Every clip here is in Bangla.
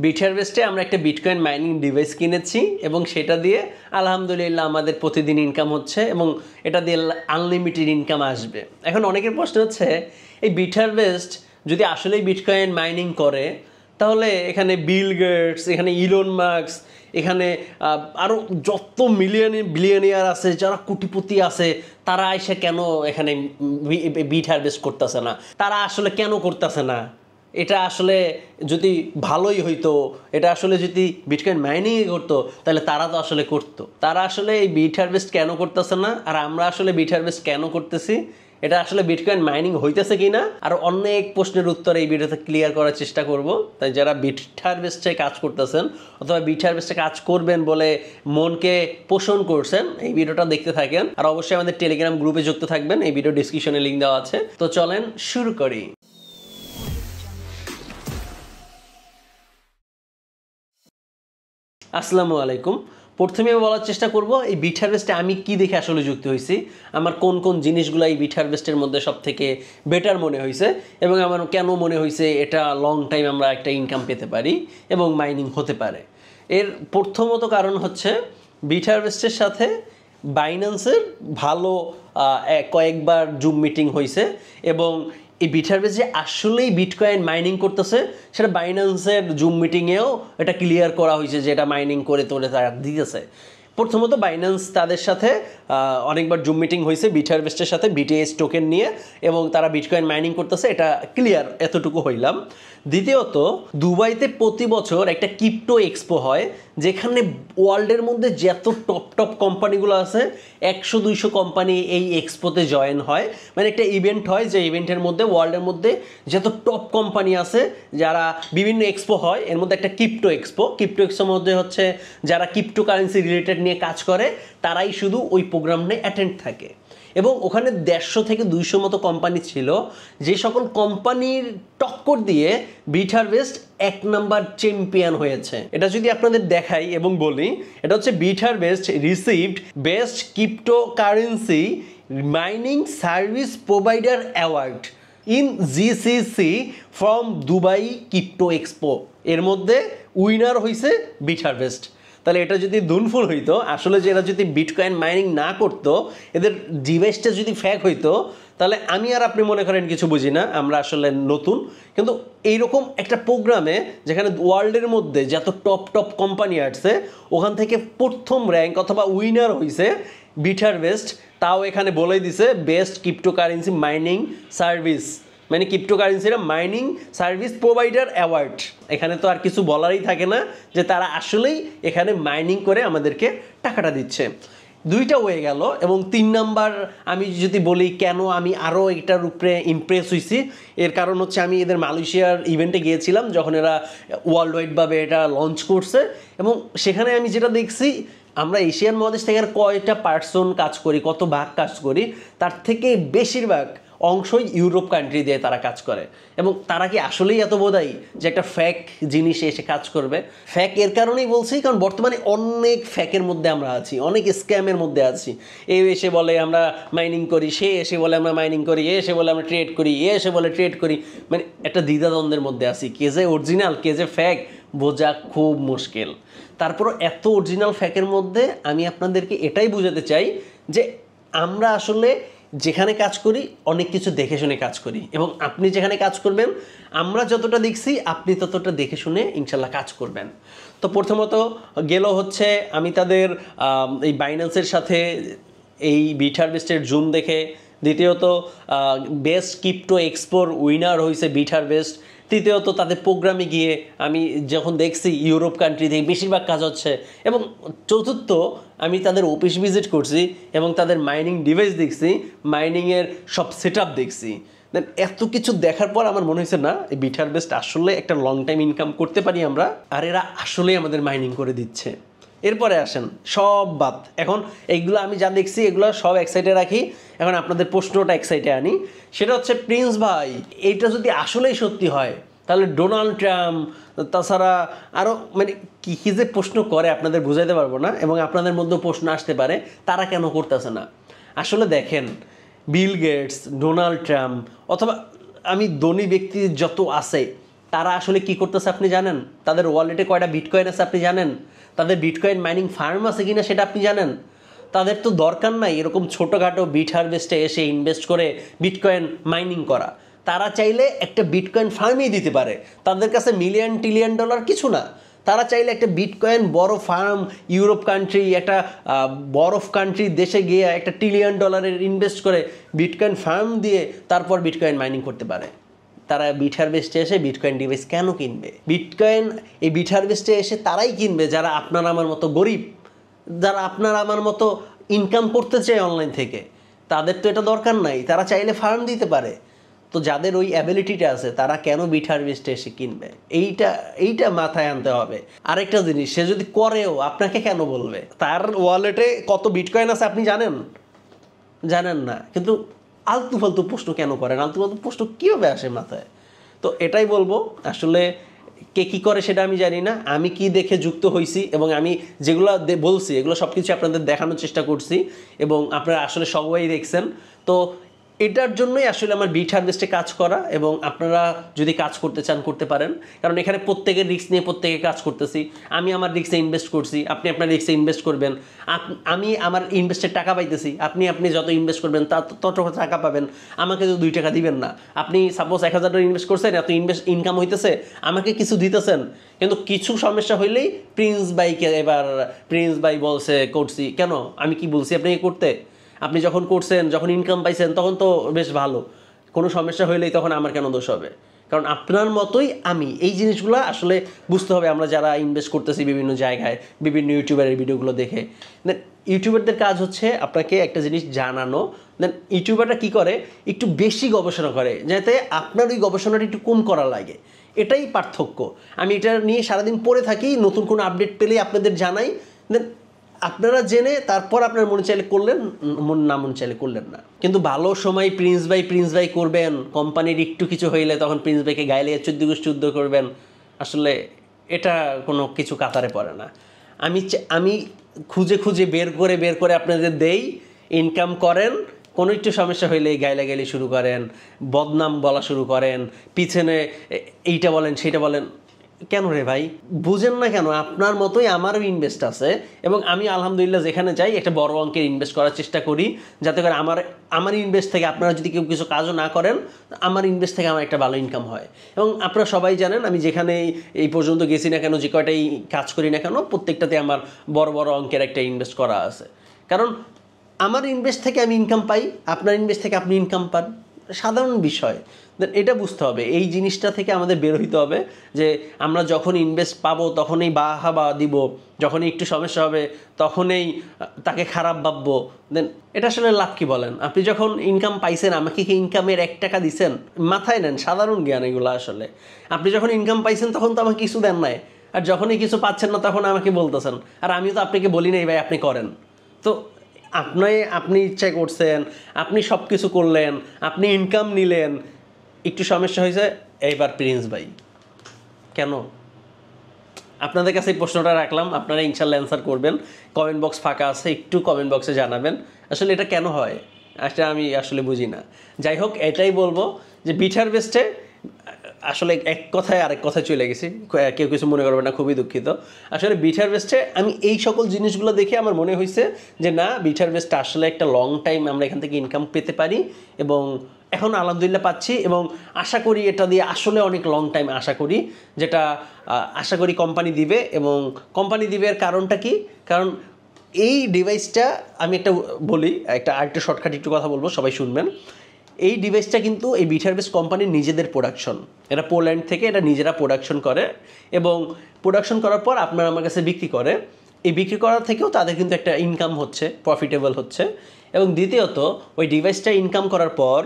বিট হারভেস্টে আমরা একটা বিটকয়েন মাইনিং ডিভাইস কিনেছি এবং সেটা দিয়ে আলহামদুলিল্লাহ আমাদের প্রতিদিন ইনকাম হচ্ছে এবং এটা দিয়ে আনলিমিটেড ইনকাম আসবে। এখন অনেকের প্রশ্ন হচ্ছে এই বিট হারভেস্ট যদি আসলেই বিটকয়েন মাইনিং করে তাহলে এখানে বিল গেটস, এখানে ইলন মাস্ক, এখানে আরও যত বিলিয়নিয়ার আছে, যারা কোটিপতি আছে, তারা এসে কেন এখানে বিট হারভেস্ট করতেছে না? তারা আসলে কেন করতেছে না? এটা আসলে যদি ভালোই হইতো, এটা আসলে যদি বিটকয়েন মাইনিংই করতো তাহলে তারা তো আসলে করতো। তারা আসলে এই বিট হারভেস্ট কেন করতেছে না, আর আমরা আসলে বিট হারভেস্ট কেন করতেছি, এটা আসলে বিটকয়েন মাইনিং হইতেছে কিনা, আর অনেক প্রশ্নের উত্তর এই ভিডিওতে ক্লিয়ার করার চেষ্টা করব। তাই যারা বিট হারভেস্টে কাজ করতেছেন অথবা বিট হারভেস্টে কাজ করবেন বলে মনকে পোষণ করছেন, এই ভিডিওটা দেখতে থাকেন। আর অবশ্যই আমাদের টেলিগ্রাম গ্রুপে যুক্ত থাকবেন, এই ভিডিও ডিসক্রিপশনে লিঙ্ক দেওয়া আছে। তো চলেন শুরু করি। আসসালামু আলাইকুম। প্রথমে আমি বলার চেষ্টা করব এই বিট হারভেস্টে আমি কি দেখে আসলে যুক্ত হয়েছি, আমার কোন কোন জিনিসগুলো এই বিট হারভেস্টের মধ্যে সব থেকে বেটার মনে হয়েছে এবং আমার কেন মনে হয়েছে এটা লং টাইম আমরা একটা ইনকাম পেতে পারি এবং মাইনিং হতে পারে। এর প্রথমত কারণ হচ্ছে বিট হারভেস্টের সাথে বাইন্যান্সের ভালো কয়েকবার জুম মিটিং হয়েছে এবং এই বিট হারভেস্ট যে আসলেই বিটকয়েন মাইনিং করতেছে সেটা বাইন্যান্সের জুম মিটিংয়েও এটা ক্লিয়ার করা হয়েছে যে এটা মাইনিং করে তোলে তারা দিতেছে। প্রথমত বাইন্যান্স তাদের সাথে অনেকবার জুম মিটিং হয়েছে বিট হারভেস্টের সাথে বিটিএস টোকেন নিয়ে এবং তারা বিটকয়েন মাইনিং করতেছে, এটা ক্লিয়ার, এতটুকু হইলাম। দ্বিতীয়ত দুবাইতে প্রতি বছর একটা ক্রিপ্টো এক্সপো হয় যেখানে ওয়ার্ল্ডের মধ্যে যত টপ কোম্পানিগুলো আছে 100-200 কোম্পানি এই এক্সপোতে জয়েন হয়, মানে একটা ইভেন্ট হয় যে ইভেন্টের মধ্যে ওয়ার্ল্ডের মধ্যে যত টপ কোম্পানি আছে যারা বিভিন্ন এক্সপো হয়, এর মধ্যে একটা ক্রিপ্টো এক্সপোর মধ্যে হচ্ছে যারা ক্রিপ্টো কারেন্সি রিলেটেড নিয়ে কাজ করে তারাই শুধু ওই প্রোগ্রামে অ্যাটেন্ড থাকে এবং ওখানে 150 থেকে 200 মতো কোম্পানি ছিল, যে সকল কোম্পানির টক্কর দিয়ে বিট হারভেস্ট 1 নাম্বার চ্যাম্পিয়ন হয়েছে। এটা যদি আপনাদের দেখাই এবং বলি, এটা হচ্ছে bit harvest received best crypto currency mining service provider award in GCC from Dubai crypto expo. এর মধ্যে উইনার হয়েছে বিট হারভেস্ট। তাহলে এটা যদি দুনফুল হইতো, আসলে যে এরা যদি বিটকয়েন মাইনিং না করতো, এদের ডিভাইসটা যদি ফ্যাক হইতো, তাহলে আমি আর আপনি মনে করেন কিছু বুঝি না, আমরা আসলে নতুন। কিন্তু এইরকম একটা প্রোগ্রামে যেখানে ওয়ার্ল্ডের মধ্যে যত টপ কোম্পানি আসছে ওখান থেকে প্রথম র্যাঙ্ক অথবা উইনার হয়েছে বিট হারভেস্ট, তাও এখানে বলেই দিছে বেস্ট ক্রিপ্টোকারেন্সি মাইনিং সার্ভিস, মানে ক্রিপ্টোকারেন্সিরা মাইনিং সার্ভিস প্রোভাইডার অ্যাওয়ার্ড। এখানে তো আর কিছু বলারই থাকে না যে তারা আসলেই এখানে মাইনিং করে আমাদেরকে টাকাটা দিচ্ছে। দুইটা হয়ে গেল। এবং 3 নাম্বার আমি যদি বলি কেন আমি আরও এটার উপরে ইমপ্রেস হয়েছি, এর কারণ হচ্ছে আমি এদের মালয়েশিয়ার ইভেন্টে গিয়েছিলাম যখন এরা ওয়ার্ল্ড ওয়াইডভাবে এটা লঞ্চ করছে এবং সেখানে আমি যেটা দেখছি, আমরা এশিয়ান মহাদেশ থেকে আর কয়টা পার্সন কাজ করি, কত ভাগ কাজ করি, তার থেকে বেশিরভাগ অংশই ইউরোপ কান্ট্রি দিয়ে তারা কাজ করে। এবং তারা কি আসলেই এত বোধাই যে একটা ফ্যাক জিনিস এসে কাজ করবে? ফ্যাক এর কারণেই বলছি কারণ বর্তমানে অনেক ফ্যাকের মধ্যে আমরা আছি, অনেক স্ক্যামের মধ্যে আছি। এ এসে বলে আমরা মাইনিং করি, সে এসে বলে আমরা মাইনিং করি, এ এসে বলে আমরা ট্রেড করি, এ এসে বলে ট্রেড করি, মানে একটা দ্বিধাদ্বন্দ্বের মধ্যে আছি। কে যে অরিজিনাল কে যে ফ্যাক বোঝা খুব মুশকিল। তারপরও এত অরিজিনাল ফ্যাকের মধ্যে আমি আপনাদেরকে এটাই বোঝাতে চাই যে আমরা আসলে যেখানে কাজ করি অনেক কিছু দেখে শুনে কাজ করি এবং আপনি যেখানে কাজ করবেন আমরা যতটা দেখছি আপনি ততটা দেখে শুনে ইনশাল্লাহ কাজ করবেন। তো প্রথমত গেল হচ্ছে আমি তাদের এই বাইন্যান্সের সাথে এই বিট হারভেস্টের জুম দেখে, দ্বিতীয়ত বেস্ট ক্রিপ্টো এক্সপোর উইনার হয়েছে বিট হারভেস্ট, তৃতীয়ত তাদের প্রোগ্রামে গিয়ে আমি যখন দেখছি ইউরোপ কান্ট্রি থেকে বেশিরভাগ কাজ হচ্ছে, এবং চতুর্থ আমি তাদের অফিস ভিজিট করছি এবং তাদের মাইনিং ডিভাইস দেখছি, মাইনিংয়ের সব সেট আপ দেখছি। দেন এত কিছু দেখার পর আমার মনে হয়েছে না, এই বিট হারভেস্ট আসলে একটা লং টাইম ইনকাম করতে পারি আমরা, আর এরা আসলেই আমাদের মাইনিং করে দিচ্ছে। এরপরে আসেন সব বাদ, এখন এইগুলো আমি যা দেখছি এগুলো সব এক সাইডে রাখি, এখন আপনাদের প্রশ্নটা এক সাইডে আনি। সেটা হচ্ছে প্রিন্স ভাই, এইটা যদি আসলেই সত্যি হয় তাহলে ডোনাল্ড ট্রাম্প, তাছাড়া আরও মানে কী কী যে প্রশ্ন করে আপনাদের বুঝাইতে পারবো না, এবং আপনাদের মধ্যেও প্রশ্ন আসতে পারে তারা কেন করতেছে না। আসলে দেখেন, বিল গেটস, ডোনাল্ড ট্রাম্প অথবা আমি ধনী ব্যক্তি যত আছে তারা আসলে কি করতেছে আপনি জানেন? তাদের ওয়ালেটে কয়টা বিটকয়েন আছে আপনি জানেন? তাদের বিটকয়েন মাইনিং ফার্ম আছে কিনা সেটা আপনি জানেন? তাদের তো দরকার নাই এরকম ছোটোখাটো বিট হারভেস্টে এসে ইনভেস্ট করে বিটকয়েন মাইনিং করা। তারা চাইলে একটা বিটকয়েন ফার্মই দিতে পারে, তাদের কাছে মিলিয়ন ট্রিলিয়ন ডলার কিছু না। তারা চাইলে একটা বিটকয়েন বড় ফার্ম, ইউরোপ কান্ট্রি, একটা বরফ কান্ট্রি দেশে গিয়ে একটা ট্রিলিয়ন ডলারের ইনভেস্ট করে বিটকয়েন ফার্ম দিয়ে তারপর বিটকয়েন মাইনিং করতে পারে। তারা বিট হারভেস্টে এসে বিটকয়েন ডিভাইস কেন কিনবে? বিটকয়েন এই বিট হারভেস্টে এসে তারাই কিনবে যারা আপনার আমার মতো গরিব, যারা আপনার আমার মতো ইনকাম করতে চায় অনলাইন থেকে। তাদের তো এটা দরকার নাই, তারা চাইলে ফার্ম দিতে পারে। তো যাদের ওই অ্যাবিলিটিটা আছে তারা কেন বিট হারভেস্টে এসে কিনবে? এইটা মাথায় আনতে হবে। আরেকটা জিনিস, সে যদি করেও আপনাকে কেন বলবে? তার ওয়ালেটে কত বিটকয়েন আছে আপনি জানেন? জানেন না, কিন্তু আলতু ফালতু প্রশ্ন কেন করেন? আলতু ফালতু প্রশ্ন কীভাবে আসে মাথায়? তো এটাই বলবো, আসলে কে কী করে সেটা আমি জানি না, আমি কি দেখে যুক্ত হয়েছি এবং আমি যেগুলো বলছি এগুলো সব কিছু আপনাদের দেখানোর চেষ্টা করছি এবং আপনারা আসলে সবাই দেখছেন। তো এটার জন্যই আসলে আমার বিট হারভেস্টে কাজ করা, এবং আপনারা যদি কাজ করতে চান করতে পারেন, কারণ এখানে প্রত্যেকের রিস্ক নিয়ে প্রত্যেকে কাজ করতেছি। আমি আমার রিস্কে ইনভেস্ট করছি, আপনি আপনার রিস্কে ইনভেস্ট করবেন। আমি আমার ইনভেস্টের টাকা পাইতেছি, আপনি যত ইনভেস্ট করবেন তত টাকা পাবেন। আমাকে তো 2 টাকা দিবেন না। আপনি সাপোজ 1000 টাকা ইনভেস্ট করছেন, এত ইনকাম হইতেছে, আমাকে কিছু দিতেছেন, কিন্তু কিছু সমস্যা হইলেই প্রিন্স ভাই বলছে করছি। কেন? আমি কি বলছি আপনাকে করতে? আপনি যখন করছেন, যখন ইনকাম পাইছেন, তখন তো বেশ ভালো। কোনো সমস্যা হইলেই তখন আমার কেন দোষ হবে? কারণ আপনার মতোই আমি। এই জিনিসগুলো আসলে বুঝতে হবে আমরা যারা ইনভেস্ট করতেছি বিভিন্ন জায়গায়, বিভিন্ন ইউটিউবারের ভিডিওগুলো দেখে। দেন ইউটিউবারদের কাজ হচ্ছে আপনাকে একটা জিনিস জানানো। দেন ইউটিউবাররা কী করে, একটু বেশি গবেষণা করে যাতে আপনার ওই গবেষণাটা একটু কম করা লাগে। এটাই পার্থক্য। আমি এটা নিয়ে সারাদিন পড়ে থাকি, নতুন কোনো আপডেট পেলেই আপনাদের জানাই। দেন আপনারা জেনে তারপর আপনার মনে চাইলে করলেন, মন চাইলে করলেন না। কিন্তু ভালো সময় প্রিন্স ভাই করবেন, কোম্পানির একটু কিছু হইলে তখন প্রিন্স ভাইকে গাইলে 14 করবেন। আসলে এটা কোনো কিছু কাতারে পড়ে না। আমি খুঁজে বের করে আপনাদের দেই, ইনকাম করেন, কোনো একটু সমস্যা হইলে গাইলাগাইলি শুরু করেন, বদনাম বলা শুরু করেন, পিছনে এইটা বলেন সেটা বলেন। কেন রে ভাই? বুঝেন না কেন? আপনার মতোই আমারও ইনভেস্ট আছে, এবং আমি আলহামদুলিল্লাহ যেখানে যাই একটা বড় অঙ্কের ইনভেস্ট করার চেষ্টা করি, যাতে করে আমার ইনভেস্ট থেকে আপনারা যদি কেউ কিছু কাজও না করেন, আমার ইনভেস্ট থেকে আমার একটা ভালো ইনকাম হয়। এবং আপনারা সবাই জানেন আমি যেখানে এই পর্যন্ত গেছি না কেন, যে কয়টাই কাজ করি না কেন, প্রত্যেকটাতে আমার বড় অঙ্কের একটা ইনভেস্ট করা আছে। কারণ আমার ইনভেস্ট থেকে আমি ইনকাম পাই, আপনার ইনভেস্ট থেকে আপনি ইনকাম পান, সাধারণ বিষয়। দেন এটা বুঝতে হবে, এই জিনিসটা থেকে আমাদের বের হইতে হবে যে আমরা যখন ইনভেস্ট পাবো তখনই বাহাবা দিব, যখনই একটু সমস্যা হবে তখনই তাকে খারাপ ভাববো। দেন এটা আসলে লাভ কি বলেন? আপনি যখন ইনকাম পাইছেন, আমাকে কি ইনকামের 1 টাকা দিচ্ছেন? মাথায় নেন, সাধারণ জ্ঞান এগুলো আসলে। আপনি যখন ইনকাম পাইছেন তখন তো আমাকে কিছু দেন নাই, আর যখনই কিছু পাচ্ছেন না তখন আমাকে বলতেছেন, আর আমি তো আপনাকে বলি নাই ভাই আপনি করেন। তো আপনি ইচ্ছা করছেন, আপনি সব কিছু করলেন, আপনি ইনকাম নিলেন, একটু সমস্যা হয়েছে, এইবার প্রিন্স ভাই কেন? আপনাদের কাছে এই প্রশ্নটা রাখলাম, আপনারা ইনশাল্লাহ অ্যান্সার করবেন। কমেন্ট বক্স ফাঁকা আছে, একটু কমেন্ট বক্সে জানাবেন আসলে এটা কেন হয়। আসলে আমি বুঝি না। যাই হোক, এটাই বলবো যে বিট হারভেস্টে আসলে এক কথায় আরেক কথায় চলে গেছি, কেউ কিছু মনে করবে না, খুবই দুঃখিত। আসলে বিট হারভেস্টে আমি এই সকল জিনিসগুলো দেখে আমার মনে হয়েছে যে না, বিট হারভেস্টে আসলে একটা লং টাইম আমরা এখান থেকে ইনকাম পেতে পারি, এবং এখন আলহামদুলিল্লাহ পাচ্ছি, এবং আশা করি এটা দিয়ে আসলে অনেক লং টাইম আশা করি, যেটা আশা করি কোম্পানি দিবে। এবং কোম্পানি দিবে এর কারণটা কি? কারণ এই ডিভাইসটা আমি আরেকটা শর্টকাট একটু কথা বলবো, সবাই শুনবেন। এই ডিভাইসটা কিন্তু এই বিট হারভেস্ট কোম্পানির নিজেদের প্রোডাকশন। এরা পোল্যান্ড থেকে এটা নিজেরা প্রোডাকশন করে, এবং প্রোডাকশন করার পর আপনার আমার কাছে বিক্রি করে। এই বিক্রি করার থেকেও তাদের কিন্তু একটা ইনকাম হচ্ছে, প্রফিটেবল হচ্ছে। এবং দ্বিতীয়ত ওই ডিভাইসটা ইনকাম করার পর,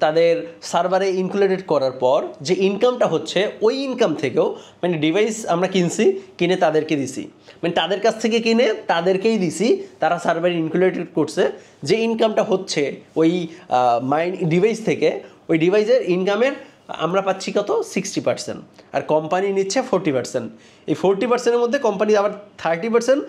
তাদের সার্ভারে ইনক্লুডেড করার পর যে ইনকামটা হচ্ছে, ওই ইনকাম থেকেও মানে ডিভাইস আমরা কিনে তাদেরকে দিছি, মানে তাদের কাছ থেকে কিনে তাদেরকেই দিছি, তারা সার্ভারে ইনক্লুডেড করছে। যে ইনকামটা হচ্ছে ওই ডিভাইস থেকে, ওই ডিভাইসের ইনকামের আমরা পাচ্ছি কত? 60%, আর কোম্পানি নিচ্ছে 40%। এই 40%-এর মধ্যে কোম্পানি আবার 30%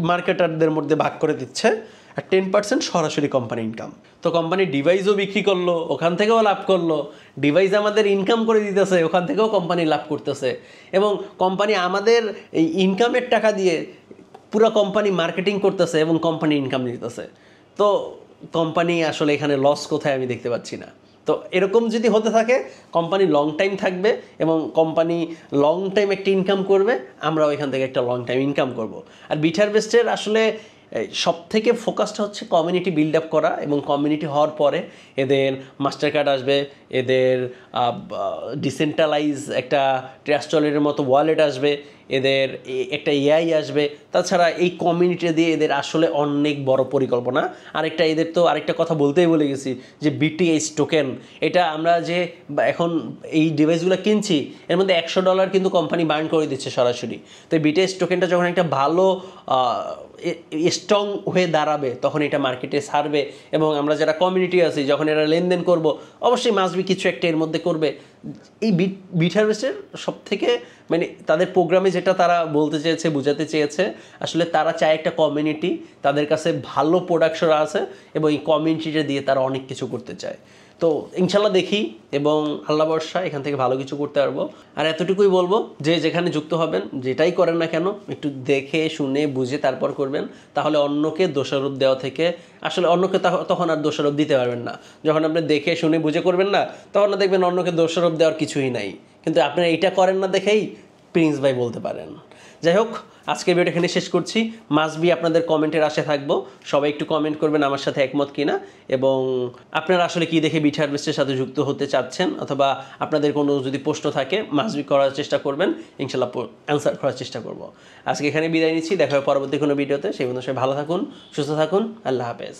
মার্কেটারদের মধ্যে ভাগ করে দিচ্ছে। আর 10% সরাসরি কোম্পানি ইনকাম। তো কোম্পানি ডিভাইসও বিক্রি করলো, ওখান থেকেও লাভ করলো, ডিভাইস আমাদের ইনকাম করে দিতেছে, ওখান থেকেও কোম্পানি লাভ করতেছে, এবং কোম্পানি আমাদের এই ইনকামের টাকা দিয়ে পুরো কোম্পানি মার্কেটিং করতেছে এবং কোম্পানি ইনকাম দিতেছে। তো কোম্পানি আসলে এখানে লস কোথায় আমি দেখতে পাচ্ছি না। তো এরকম যদি হতে থাকে কোম্পানি লং টাইম থাকবে এবং কোম্পানি লং টাইম একটা ইনকাম করবে, আমরাও এখান থেকে একটা লং টাইম ইনকাম করব। আর বিট হারভেস্টের আসলে সব থেকে ফোকাসটা হচ্ছে কমিউনিটি বিল্ড আপ করা, এবং কমিউনিটি হওয়ার পরে এদের মাস্টার কার্ড আসবে, এদের ডিসেন্ট্রালাইজ একটা ট্রাস্ট ওয়ালেটের মতো ওয়ালেট আসবে, এদের একটা এআই আসবে। তাছাড়া এই কমিউনিটি দিয়ে এদের আসলে অনেক বড় পরিকল্পনা। আরেকটা এদের তো আরেকটা কথা বলতেই ভুলে গেছি, যে বিটিএইচ টোকেন, এটা আমরা যে এখন এই ডিভাইসগুলো কিনছি এর মধ্যে $100 কিন্তু কোম্পানি বার্ন করে দিচ্ছে সরাসরি। তো এই বিটিএইচ টোকেনটা যখন একটা ভালো স্ট্রং হয়ে দাঁড়াবে তখন এটা মার্কেটে ছাড়বে, এবং আমরা যারা কমিউনিটি আছি যখন এরা লেনদেন করব অবশ্যই মাসবি কিছু একটা এর মধ্যে করবে। এই বিট হারভেস্টের সব থেকে মানে তাদের প্রোগ্রামে যেটা তারা বলতে চেয়েছে, বোঝাতে চেয়েছে, আসলে তারা চায় একটা কমিউনিটি, তাদের কাছে ভালো প্রোডাকশন আছে এবং এই কমিউনিটিটা দিয়ে তারা অনেক কিছু করতে চায়। তো ইনশাল্লাহ দেখি, এবং আল্লাহ ভরসা এখান থেকে ভালো কিছু করতে পারবো। আর এতটুকুই বলবো যে যেখানে যুক্ত হবেন যেটাই করেন না কেন একটু দেখে শুনে বুঝে তারপর করবেন, তাহলে অন্যকে দোষারোপ দেওয়া থেকে আসলে অন্যকে তখন আর দোষারোপ দিতে পারবেন না। যখন আপনি দেখে শুনে বুঝে করবেন না তখন না দেখবেন অন্যকে দোষারোপ দেওয়ার কিছুই নাই, কিন্তু আপনারা এইটা করেন না দেখেই প্রিন্স ভাই বলতে পারেন। যাই হোক, আজকের ভিডিওটা এখানে শেষ করছি। মাসবি আপনাদের কমেন্টের আশায় থাকবো, সবাই একটু কমেন্ট করবেন আমার সাথে একমত কিনা, এবং আপনারা আসলে কি দেখে বিট হারভেস্টের সাথে যুক্ত হতে চাচ্ছেন, অথবা আপনাদের কোনো যদি প্রশ্ন থাকে মাসবি করার চেষ্টা করবেন, ইনশাল্লাহ অ্যান্সার করার চেষ্টা করব। আজকে এখানে বিদায় নিচ্ছি, দেখা হবে পরবর্তী কোনো ভিডিওতে। সেই পর্যন্ত সবাই ভালো থাকুন, সুস্থ থাকুন, আল্লাহ হাফেজ।